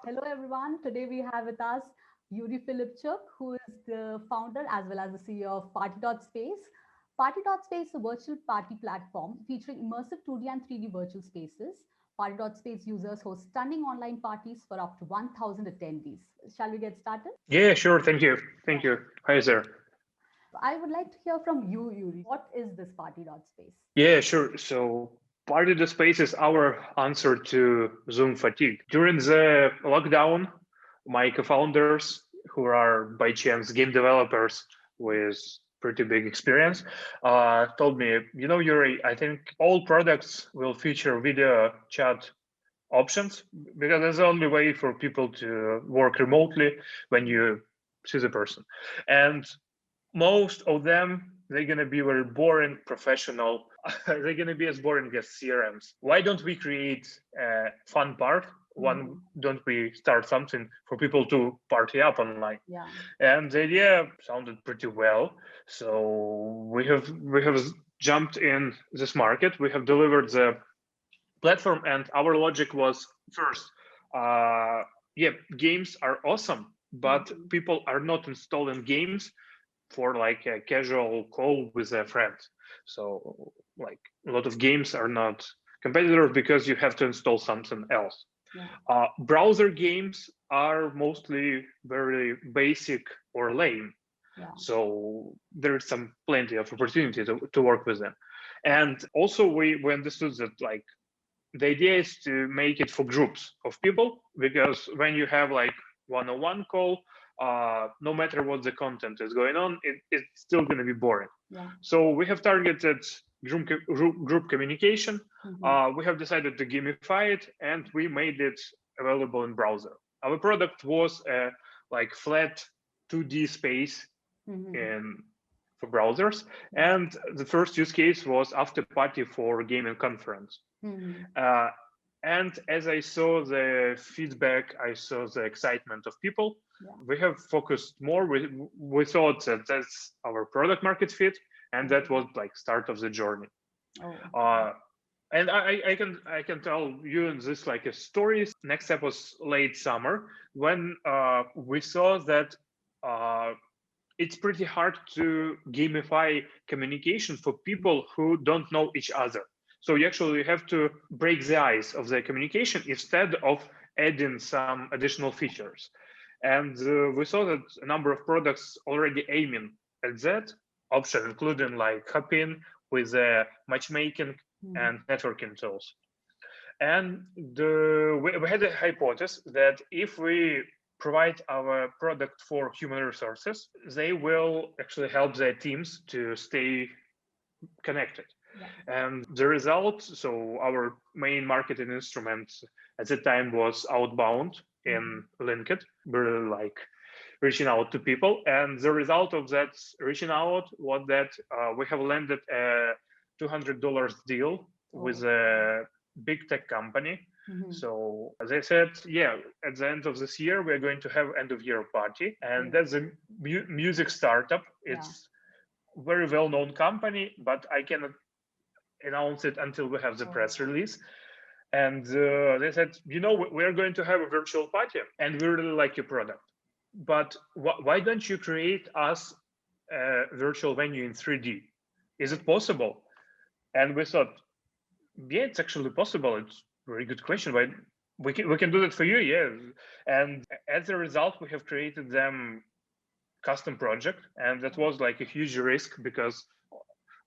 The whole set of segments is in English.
Hello, everyone. Today we have with us Yurii Filipchuk, who is the founder as well as the CEO of Party.Space. Party.Space is a virtual party platform featuring immersive 2D and 3D virtual spaces. Party.Space users host stunning online parties for up to 1,000 attendees. Shall we get started? Yeah, sure. Thank you. Thank you. Hi there. I would like to hear from you, Yurii. What is this Party.Space? Yeah, sure. So Party.Space is our answer to Zoom fatigue. During the lockdown, my co-founders, who are by chance game developers with pretty big experience, told me, Yuri, I think all products will feature video chat options because that's the only way for people to work remotely when you see the person. And most of them, they're going to be very boring professional. They're going to be as boring as crms. Why don't we create a fun part? One, don't we start something for people to party up online? Yeah. And the idea sounded pretty well, so we have jumped in this market. We have delivered the platform, and our logic was first, yeah, games are awesome, but people are not installing games for like a casual call with a friend. So like a lot of games are not competitive because you have to install something else. Yeah. Browser games are mostly very basic or lame. Yeah. So there's some plenty of opportunity to work with them. And also we understood that like the idea is to make it for groups of people, because when you have like one-on-one call, no matter what the content is going on, it's still going to be boring. Yeah. So we have targeted group communication. We have decided to gamify it, and we made it available in browser. Our product was a like flat 2D space in for browsers, and the first use case was after party for gaming conference. Uh, and as I saw the feedback, I saw the excitement of people. Yeah. We have focused more. We thought that that's our product market fit, and that was like start of the journey. Oh. And I can tell you in this like a story. Next step was late summer when we saw that it's pretty hard to gamify communication for people who don't know each other. So you actually have to break the ice of the communication instead of adding some additional features. And we saw that a number of products already aiming at that option, including like Hopin with matchmaking and networking tools. And we had a hypothesis that if we provide our product for human resources, they will actually help their teams to stay connected. Yeah. And the result, so our main marketing instrument at the time was outbound in LinkedIn. We're like reaching out to people. And the result of that reaching out was that we have landed a $200 deal with a big tech company. So they said, yeah, at the end of this year, we're going to have end of year party. And that's a music startup. It's very well-known company, but I cannot announce it until we have the press release. And they said, we're going to have a virtual party and we really like your product. But why don't you create us a virtual venue in 3D? Is it possible? And we thought, yeah, it's actually possible. It's a very good question. Why we can do that for you, yeah. And as a result, we have created them custom project, and that was like a huge risk because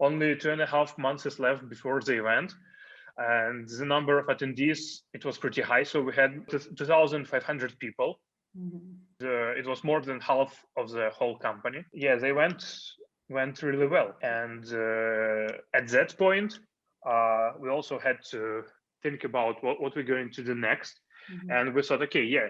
only 2.5 months is left before the event, and the number of attendees, it was pretty high. So we had 2,500 people. It was more than half of the whole company. Yeah, they went really well. And at that point, we also had to think about what we're going to do next. And we thought, okay, yeah,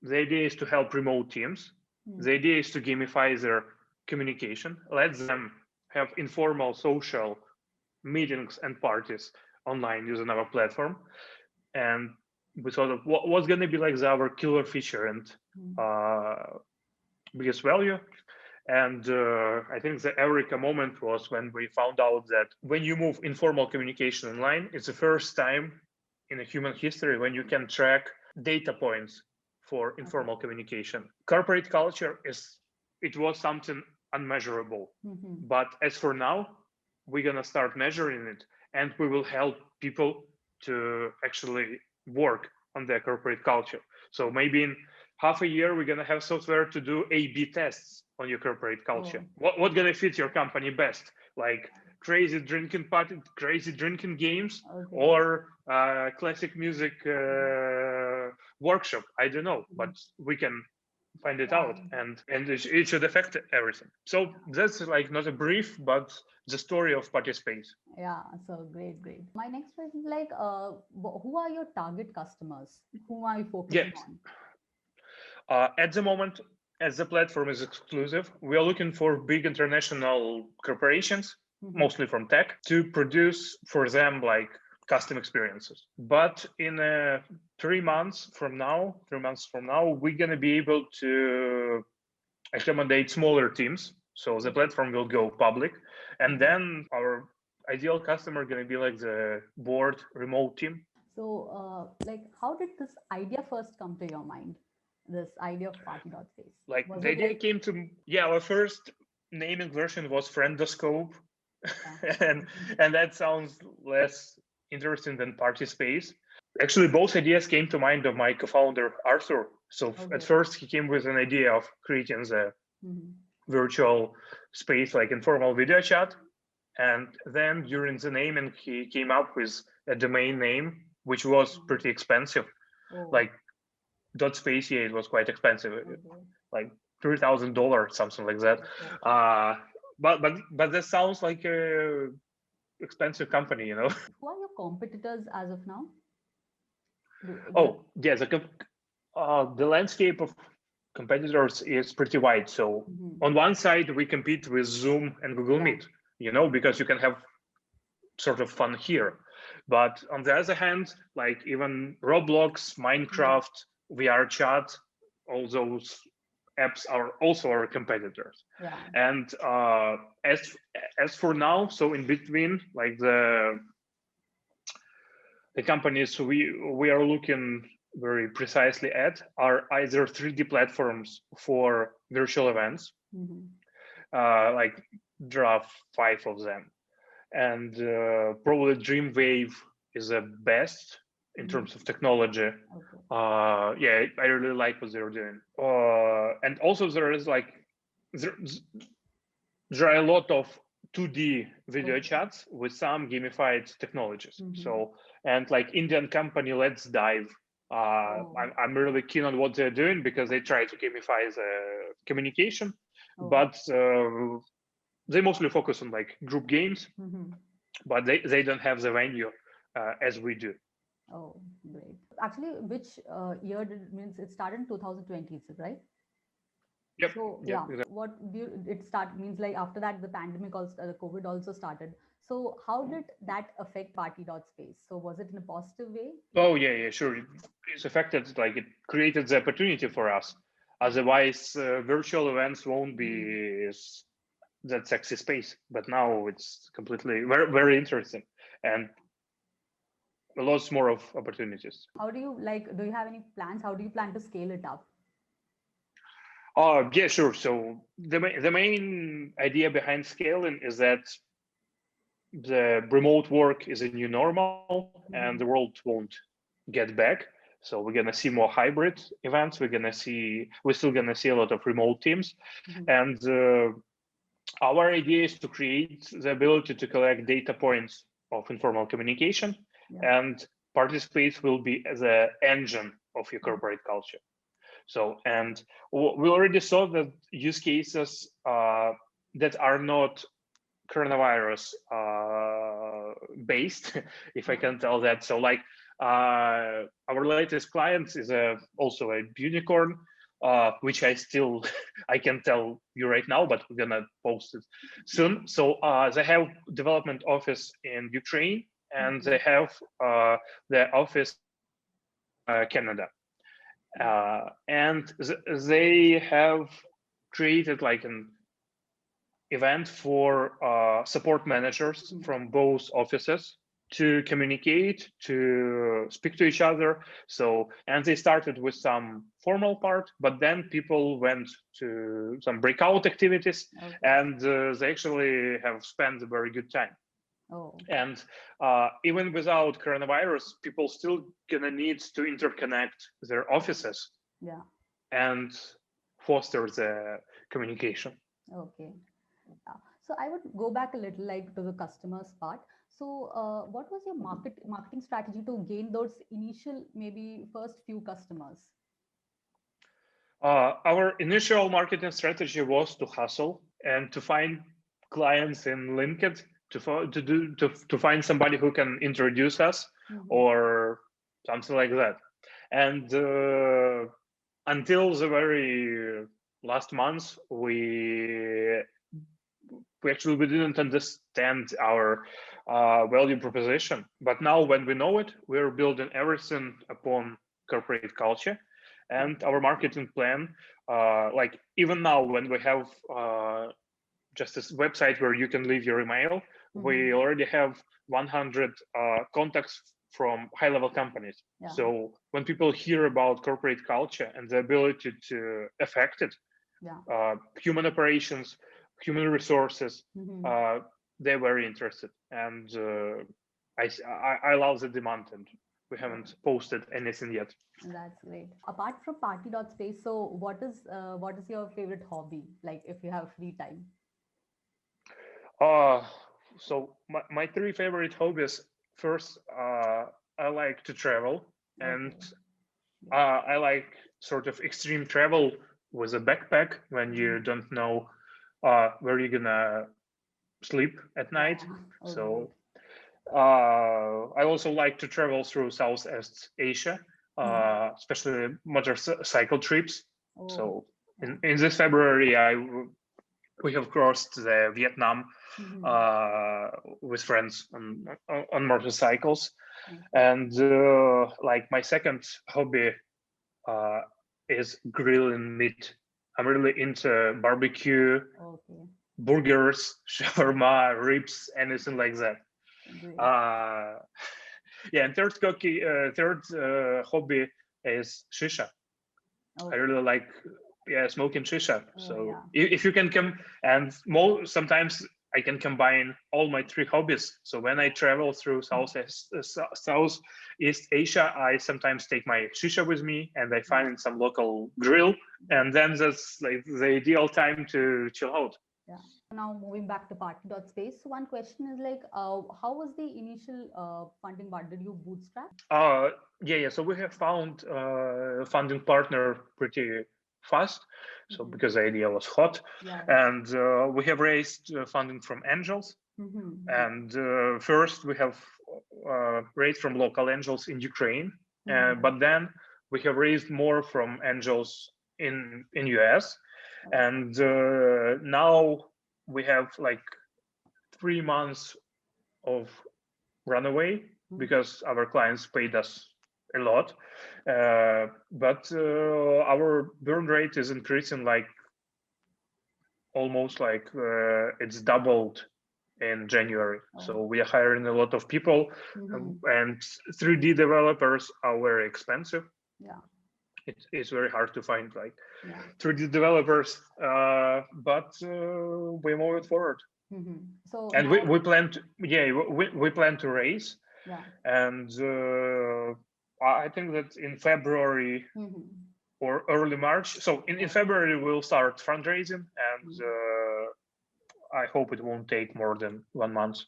the idea is to help remote teams. The idea is to gamify their communication, let them have informal social meetings and parties online using our platform. And we thought of what's going to be like our killer feature and biggest value. And I think the eureka moment was when we found out that when you move informal communication online, it's the first time in a human history when you can track data points for informal communication. Corporate culture it was something unmeasurable. But as for now, we're gonna start measuring it, and we will help people to actually work on their corporate culture. So maybe in half a year, we're gonna have software to do A/B tests on your corporate culture. What's gonna fit your company best? Like crazy drinking party, crazy drinking games, or classic music workshop. I don't know, but we can find it out, and it should affect everything. So that's like not a brief, but the story of Party.Space. Yeah, so great. My next question is like, who are your target customers? Who are you focusing on? At the moment, as the platform is exclusive, we are looking for big international corporations, mostly from tech, to produce for them like custom experiences. But in 3 months from now, we're going to be able to accommodate smaller teams. So the platform will go public, and then our ideal customer going to be like the board remote team. So like, how did this idea first come to your mind? This idea of Party.Space? Like the idea came to, our first naming version was Friendoscope. and that sounds less interesting than Party.Space. Actually, both ideas came to mind of my co-founder, Arthur. So at first he came with an idea of creating the virtual space, like informal video chat. And then during the naming, he came up with a domain name, which was pretty expensive. Like .space, it was quite expensive, like $3,000, something like that. But that sounds like a expensive company, you know. Who are your competitors as of now? The landscape of competitors is pretty wide. So on one side, we compete with Zoom and Google Meet, you know, because you can have sort of fun here. But on the other hand, like even Roblox, Minecraft, VR chat, all those apps are also our competitors. And as for now, so in between, like the companies we are looking very precisely at are either 3D platforms for virtual events, like there are 5 of them, and probably TeamWave is the best in terms of technology. I really like what they're doing. And also there is like there are a lot of 2D video chats with some gamified technologies. So, and like Indian company Let's Dive, I'm really keen on what they're doing because they try to gamify the communication, but they mostly focus on like group games, but they don't have the venue as we do. Oh, great. Actually, which year did it means it started in 2020, right? Yep. So exactly. what it start means like after that the pandemic also, the COVID also started. So how did that affect Party.Space? So was it in a positive way? Oh yeah, sure. It's affected, like it created the opportunity for us. Otherwise, virtual events won't be that sexy space. But now it's completely very, very interesting and lots more of opportunities. How do you like? Do you have any plans? How do you plan to scale it up? Yeah, sure. So the main idea behind scaling is that the remote work is a new normal and the world won't get back. So we're gonna see more hybrid events. We're still gonna see a lot of remote teams, and our idea is to create the ability to collect data points of informal communication, and Party.Space will be the engine of your corporate culture. So, and we already saw that use cases that are not coronavirus based, if I can tell that. So like our latest client is also a unicorn, which I can tell you right now, but we're gonna post it soon. So they have development office in Ukraine, and they have the office Canada. And they have created like an event for support managers from both offices to communicate, to speak to each other. So, and they started with some formal part, but then people went to some breakout activities, and they actually have spent a very good time. And even without coronavirus, people still gonna need to interconnect their offices and foster the communication. Okay. So I would go back a little like to the customers part. So what was your marketing strategy to gain those initial, maybe first few customers? Our initial marketing strategy was to hustle and to find clients in LinkedIn, to find somebody who can introduce us or something like that. And until the very last month, we didn't understand our value proposition. But now when we know it, we're building everything upon corporate culture. And our marketing plan, like even now when we have just this website where you can leave your email, we already have 100 contacts from high-level companies. So when people hear about corporate culture and the ability to affect it, human operations, human resources, they're very interested. And I love the demand, and we haven't posted anything yet. That's great. Apart from Party.Space, so what is your favorite hobby? Like if you have free time? So my three favorite hobbies. First, I like to travel, and I like sort of extreme travel with a backpack when you don't know where you're gonna sleep at night. So I also like to travel through Southeast Asia, especially motorcycle trips. So in this February, we have crossed the Vietnam with friends on motorcycles. And like my second hobby is grilling meat. I'm really into barbecue, burgers, shawarma, ribs, anything like that. Yeah, and third hobby is shisha. I really like smoking shisha. So if you can come, and sometimes I can combine all my three hobbies. So when I travel through Southeast Asia, I sometimes take my shisha with me, and I find some local grill, and then that's like the ideal time to chill out. Now moving back to Party.Space, so one question is like, how was the initial funding part? Did you bootstrap? Yeah. So we have found funding partner pretty fast. So because the idea was hot, and we have raised funding from angels. And first we have raised from local angels in Ukraine, but then we have raised more from angels in US, and now we have like 3 months of runaway because our clients paid us a lot, but our burn rate is increasing, like almost like it's doubled in January. So we are hiring a lot of people, and 3D developers are very expensive. It's very hard to find like 3D developers, but we're moving forward. So and we plan to we plan to raise, and I think that in February or early March. So in February we'll start fundraising, and I hope it won't take more than 1 month.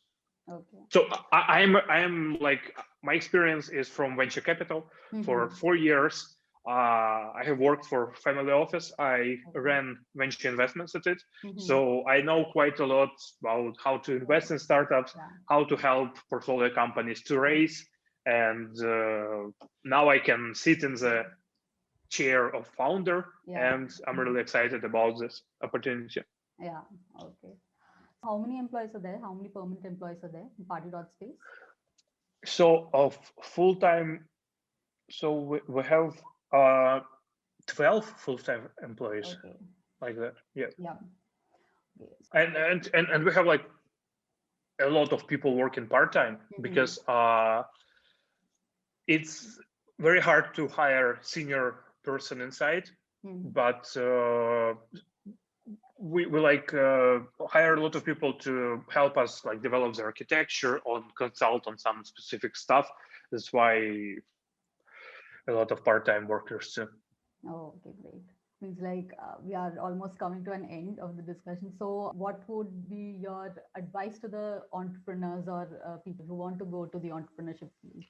So I'm like, my experience is from venture capital. For 4 years. I have worked for family office. I ran venture investments at it. So I know quite a lot about how to invest in startups, how to help portfolio companies to raise. And now I can sit in the chair of founder, and I'm really excited about this opportunity. Yeah, okay. How many employees are there? How many permanent employees are there in Party.Space? So of full-time, so we have 12 full-time employees, like that. Yeah. And we have like a lot of people working part-time because it's very hard to hire senior person inside, but we like hire a lot of people to help us like develop the architecture or consult on some specific stuff. That's why a lot of part-time workers too. Oh, okay, great. Means like we are almost coming to an end of the discussion. So what would be your advice to the entrepreneurs or people who want to go to the entrepreneurship field?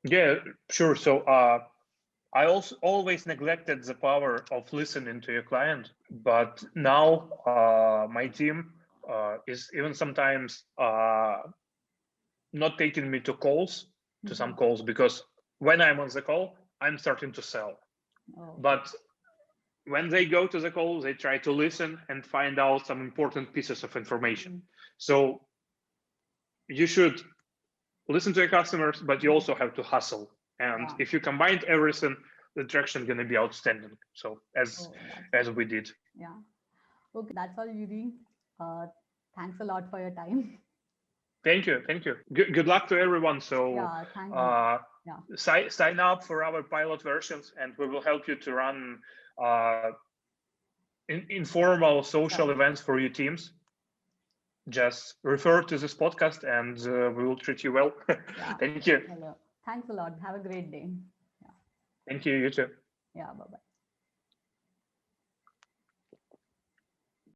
Yeah, sure. So I also always neglected the power of listening to your client, but now my team is even sometimes not taking me to calls, to some calls, because when I'm on the call, I'm starting to sell. But when they go to the call, they try to listen and find out some important pieces of information. So you should listen to your customers, but you also have to hustle. And if you combine everything, the traction is going to be outstanding. So as we did. Yeah. Okay, that's all, Yurii. Thanks a lot for your time. Thank you. Thank you. Good luck to everyone. So yeah, thank you. Sign up for our pilot versions, and we will help you to run informal social events for your teams. Just refer to this podcast and we will treat you well. Thank you. Hello. Thanks a lot. Have a great day. Thank you. You too. Yeah, bye-bye.